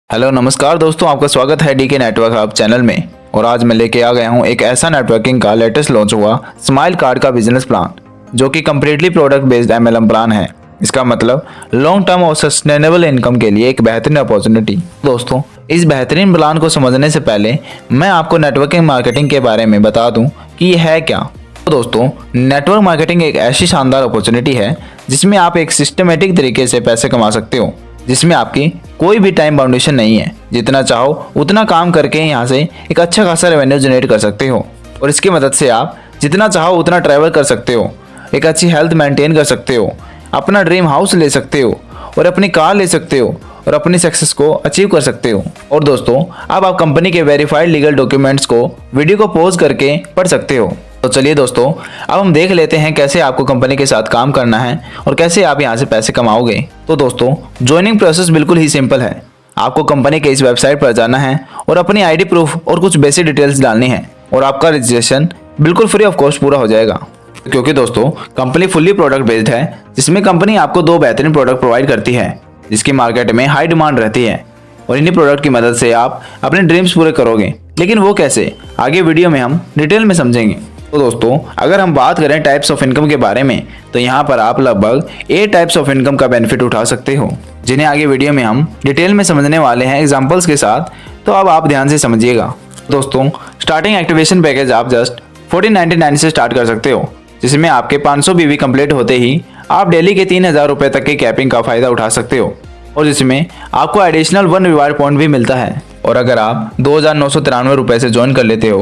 Hello नमस्कार दोस्तों, आपका स्वागत है डीके नेटवर्क हब चैनल में। और आज मैं लेके आ गया हूँ एक ऐसा नेटवर्किंग का लेटेस्ट लॉन्च हुआ स्माइल कार्ड का बिजनेस प्लान, जो कि completely product based MLM plan है। इसका मतलब लॉन्ग टर्म और सस्टेनेबल इनकम के लिए एक बेहतरीन अपॉर्चुनिटी। दोस्तों, इस बेहतरीन प्लान को समझने से पहले मैं आपको नेटवर्किंग मार्केटिंग के बारे में बता दूं कि ये है क्या। तो दोस्तों, नेटवर्क मार्केटिंग एक ऐसी शानदार अपॉर्चुनिटी है जिसमें आप एक सिस्टमेटिक तरीके से पैसे कमा सकते हो, जिसमें आपकी कोई भी टाइम बाउंडेशन नहीं है। जितना चाहो उतना काम करके यहाँ से एक अच्छा खासा रेवेन्यू जनरेट कर सकते हो, और इसकी मदद से आप जितना चाहो उतना ट्रैवल कर सकते हो, एक अच्छी हेल्थ मेंटेन कर सकते हो, अपना ड्रीम हाउस ले सकते हो, और अपनी कार ले सकते हो, और अपनी सक्सेस को अचीव कर सकते हो। और दोस्तों, अब आप कंपनी के वेरीफाइड लीगल डॉक्यूमेंट्स को वीडियो को पॉज करके पढ़ सकते हो। तो चलिए दोस्तों, अब हम देख लेते हैं कैसे आपको कंपनी के साथ काम करना है और कैसे आप यहाँ से पैसे कमाओगे। तो दोस्तों, ज्वाइनिंग प्रोसेस बिल्कुल ही सिंपल है। आपको कंपनी के इस वेबसाइट पर जाना है और अपनी आईडी प्रूफ और कुछ बेसिक डिटेल्स डालनी है, और आपका रजिस्ट्रेशन बिल्कुल फ्री ऑफ कॉस्ट पूरा हो जाएगा। क्योंकि दोस्तों, कंपनी फुल्ली प्रोडक्ट बेस्ड है, जिसमें कंपनी आपको 2 बेहतरीन प्रोडक्ट प्रोवाइड करती है जिसकी मार्केट में हाई डिमांड रहती है, और इन्हीं प्रोडक्ट की मदद से आप अपने ड्रीम्स पूरे करोगे। लेकिन वो कैसे, आगे वीडियो में हम डिटेल में समझेंगे। तो दोस्तों, अगर हम बात करें टाइप्स ऑफ इनकम के बारे में, तो यहाँ पर आप लगभग 8 टाइप्स ऑफ इनकम का बेनिफिट उठा सकते हो, जिन्हें आगे वीडियो में हम डिटेल में समझने वाले हैं एग्जांपल्स के साथ। तो अब आप ध्यान से समझिएगा। दोस्तों, स्टार्टिंग एक्टिवेशन पैकेज आप जस्ट 1499 से स्टार्ट कर सकते हो, जिसमें आपके 500 बीवी कंप्लीट होते ही आप डेली के 3000 रुपये तक के कैपिंग का फायदा उठा सकते हो, और जिसमें आपको एडिशनल 1 रिवार्ड पॉइंट भी मिलता है। और अगर आप 2993 रुपये से ज्वाइन कर लेते हो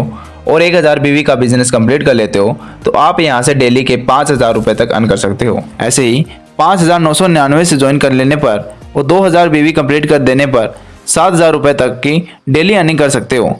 और 1000 बीवी का बिजनेस कंप्लीट कर लेते हो, तो आप यहां से डेली के 5000 रुपये तक अर्न कर सकते हो। ऐसे ही 5999 से ज्वाइन कर लेने पर और 2000 बीवी कंप्लीट कर देने पर 7000 रुपये तक की डेली अर्निंग कर सकते हो।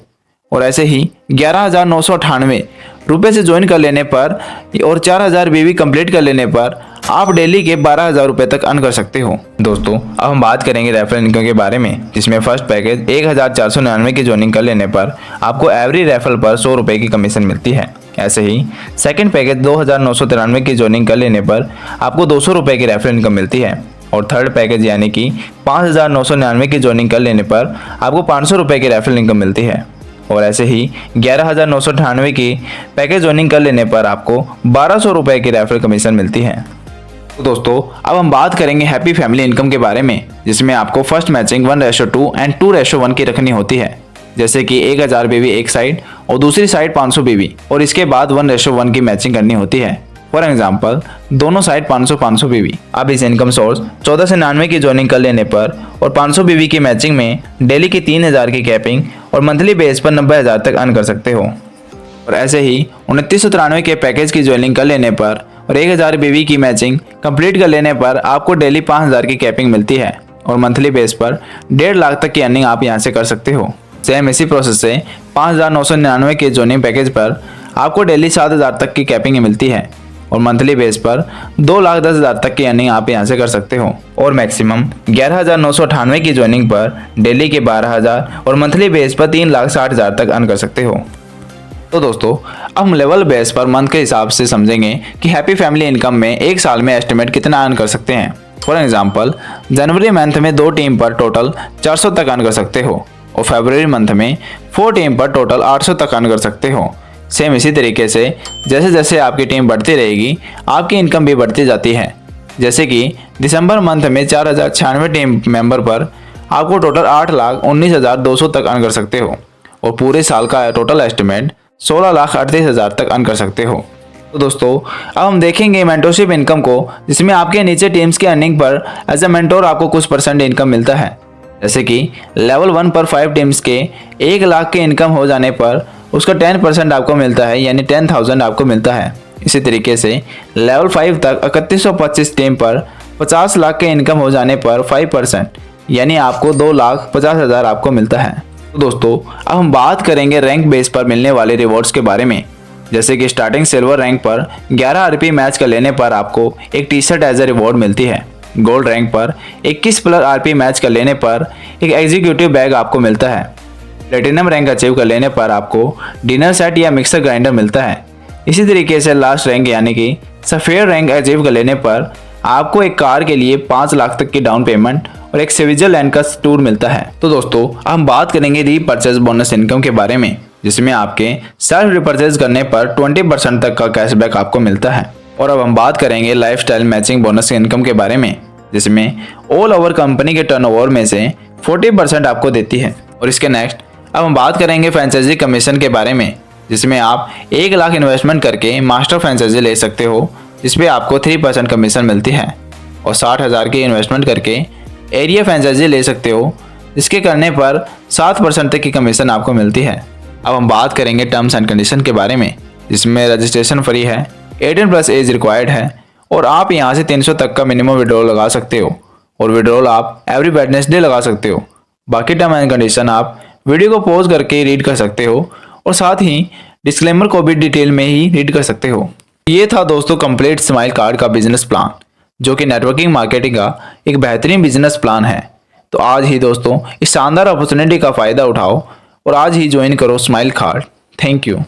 और ऐसे ही 11998 रुपये से ज्वाइन कर लेने पर और 4000 बीवी कंप्लीट कर लेने पर आप डेली के 12000 रुपये तक अर्न कर सकते हो। दोस्तों, अब हम बात करेंगे रेफरल इनकम के बारे में, जिसमें फर्स्ट पैकेज 1499 की ज्वाइनिंग कर लेने पर आपको एवरी रेफरल पर 100 रुपये की कमीशन मिलती है। ऐसे ही सेकंड पैकेज 2993 की ज्वाइनिंग कर लेने पर आपको 200 रुपये की रेफरल इनकम मिलती है। और थर्ड पैकेज यानी कि 5999 की ज्वाइनिंग कर लेने पर आपको 500 रुपये की रेफरल इनकम मिलती है। और ऐसे ही 11998 की पैकेज ज्वाइनिंग कर लेने पर आपको 1200 रुपये की रेफरल कमीशन मिलती है। तो दोस्तों, अब हम बात करेंगे हैप्पी फैमिली इनकम के बारे में, जिसमें आपको फर्स्ट मैचिंग 1:2 एंड 2:1 की रखनी होती है। जैसे कि 1000 बीवी एक साइड और दूसरी साइड 500 बीवी, और इसके बाद 1:1 की मैचिंग करनी होती है। फॉर एग्जाम्पल, दोनों साइड 500 बीवी। अब इस इनकम सोर्स 1499 की ज्वाइनिंग कर लेने पर और 500 बीवी की मैचिंग में डेली की 3000 की कैपिंग और मंथली बेस पर 90000 तक अर्न कर सकते हो। और ऐसे ही 2993 के पैकेज की ज्वाइनिंग कर लेने पर और 1000 बीवी की मैचिंग कंप्लीट कर लेने पर आपको डेली 5000 की कैपिंग मिलती है, और मंथली बेस पर 1.5 लाख तक की अर्निंग आप यहां से कर सकते हो। सेम इसी प्रोसेस से 5999 के ज्वाइनिंग पैकेज पर आपको डेली 7000 तक की कैपिंग मिलती है, और मंथली बेस पर 2,10,000 तक की अर्निंग आप यहां से कर सकते हो। और मैक्सिमम 11998 की ज्वाइनिंग पर डेली के 12000 और मंथली बेस पर 3,60,000 तक अर्न कर सकते हो। तो दोस्तों, अब हम लेवल बेस पर मंथ के हिसाब से समझेंगे कि हैप्पी फैमिली इनकम में एक साल में एस्टिमेट कितना अर्न कर सकते हैं। फॉर एग्जांपल, जनवरी मंथ में 2 टीम पर टोटल 400 तक अर्न कर सकते हो, और फरवरी मंथ में 4 टीम पर टोटल 800 तक अर्न कर सकते हो। सेम इसी तरीके से जैसे जैसे आपकी टीम बढ़ती रहेगी, आपकी इनकम भी बढ़ती जाती है। जैसे कि दिसंबर मंथ में 4096 टीम मेंबर पर आपको टोटल 8,19,200 तक अर्न कर सकते हो, और पूरे साल का टोटल एस्टिमेट 16,38,000 तक अर्न कर सकते हो। तो दोस्तों, अब हम देखेंगे मेंटोरशिप इनकम को, जिसमें आपके नीचे टीम्स के earning per as a mentor आपको कुछ % इनकम मिलता है। जैसे कि लेवल 1 पर 5 टीम्स के 1 लाख के इनकम हो जाने पर उसका 10% आपको मिलता है, यानी 10,000 आपको मिलता है। इसी तरीके से लेवल 5 तक 3125 टीम पर 50 लाख के इनकम हो जाने पर 5%, यानी आपको 2,50,000 आपको मिलता है। तो दोस्तों, अब हम बात करेंगे रैंक बेस पर मिलने वाले रिवॉर्ड्स के बारे में। जैसे कि स्टार्टिंग सिल्वर रैंक पर 11 आरपी मैच कर लेने पर आपको एक T shirt as a reward मिलती है। गोल्ड रैंक पर 21 प्लस आरपी मैच कर लेने पर एक एग्जीक्यूटिव बैग आपको मिलता है। प्लेटिनम रैंक अचीव कर लेने पर आपको डिनर सेट या मिक्सर ग्राइंडर मिलता है। इसी तरीके से लास्ट रैंक यानी कि सफ़ेद रैंक अचीव कर लेने पर आपको एक कार के लिए 5 लाख तक की डाउन पेमेंट और एक स्विट्जरलैंड का टूर मिलता है। तो दोस्तों हम बात करेंगे रीपरचेज बोनस इनकम के बारे में, जिसमें आपके सेल्फ रिपरचेज करने पर 20% तक का कैशबैक आपको मिलता है। और अब हम बात करेंगे लाइफस्टाइल मैचिंग बोनस इनकम के बारे में, जिसमें ऑल ओवर कंपनी के टर्नओवर में से 40% आपको देती है। और इसके नेक्स्ट अब हम बात करेंगे फ्रेंचाइजी कमीशन के बारे में, जिसमें आप 1 लाख इन्वेस्टमेंट करके मास्टर फ्रेंचाइजी ले सकते हो, जिसपे आपको 3% कमीशन मिलती है। और 60,000 की इन्वेस्टमेंट करके एरिया फ्रेंचाइजी ले सकते हो, जिसके करने पर 7% तक की कमीशन आपको मिलती है। अब हम बात करेंगे टर्म्स एंड कंडीशन के बारे में, जिसमें रजिस्ट्रेशन फ्री है, 18+ एज रिक्वायर्ड है और आप यहाँ से 300 तक का मिनिमम विड्रॉल लगा सकते हो और विड्रॉल आप एवरी वेडनेसडे लगा सकते हो। बाकी टर्म एंड कंडीशन आप वीडियो को पॉज करके रीड कर सकते हो और साथ ही डिस्क्लेमर को भी डिटेल में ही रीड कर सकते हो। ये था दोस्तों कंप्लीट स्माइल कार्ड का बिजनेस प्लान, जो कि नेटवर्किंग मार्केटिंग का एक बेहतरीन बिजनेस प्लान है। तो आज ही दोस्तों इस शानदार अपॉर्चुनिटी का फ़ायदा उठाओ और आज ही ज्वाइन करो स्माइल कार्ड। Thank you.